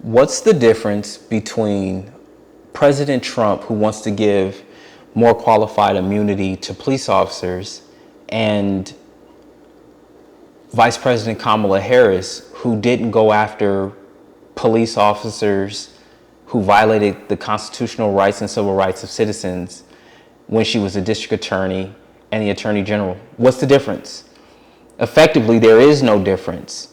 What's the difference between President Trump, who wants to give more qualified immunity to police officers, and Vice President Kamala Harris, who didn't go after police officers who violated the constitutional rights and civil rights of citizens when she was a district attorney and the attorney general? What's the difference? Effectively, there is no difference.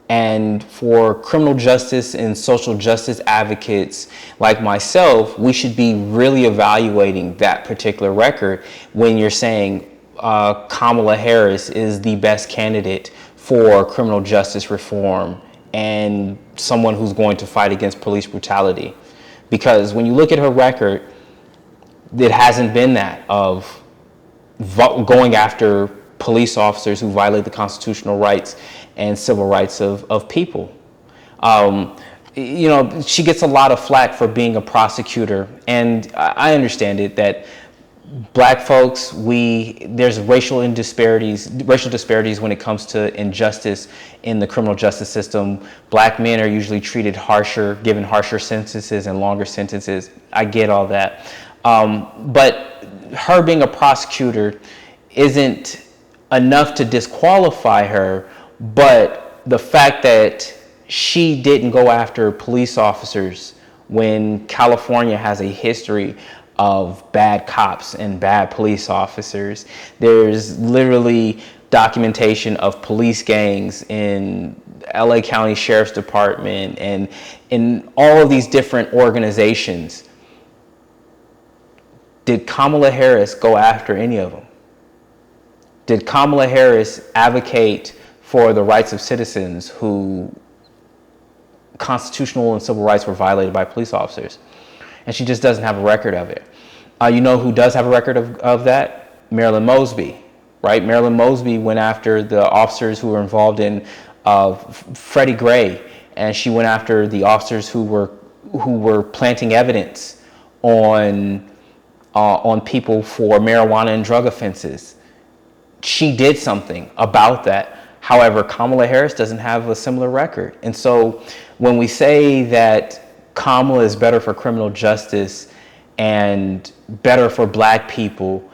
And for criminal justice and social justice advocates like myself, we should be really evaluating that particular record when you're saying Kamala Harris is the best candidate for criminal justice reform and someone who's going to fight against police brutality. Because when you look at her record, it hasn't been that of going after police officers who violate the constitutional rights and civil rights of people. She gets a lot of flack for being a prosecutor, and I understand it that Black folks, there's racial disparities when it comes to injustice in the criminal justice system. Black men are usually treated harsher, given harsher sentences and longer sentences. I get all that. But her being a prosecutor isn't enough to disqualify her, but the fact that she didn't go after police officers when California has a history of bad cops and bad police officers. There's literally documentation of police gangs in LA County Sheriff's Department and in all of these different organizations. Did Kamala Harris go after any of them? Did Kamala Harris advocate for the rights of citizens who constitutional and civil rights were violated by police officers? And she just doesn't have a record of it. You know who does have a record of that? Marilyn Mosby, right? Marilyn Mosby went after the officers who were involved in Freddie Gray, and she went after the officers who were planting evidence on people for marijuana and drug offenses. She did something about that. However, Kamala Harris doesn't have a similar record. And so when we say that Kamala is better for criminal justice and better for Black people,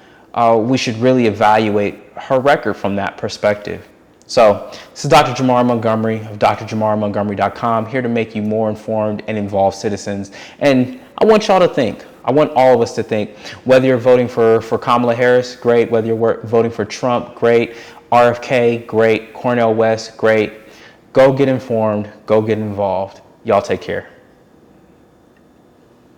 we should really evaluate her record from that perspective. So this is Dr. Jamar Montgomery of drjamarmontgomery.com, here to make you more informed and involved citizens. And I want y'all to think. I want all of us to think, whether you're voting for Kamala Harris, great. Whether you're voting for Trump, great. RFK, great. Cornel West, great. Go get informed. Go get involved. Y'all take care.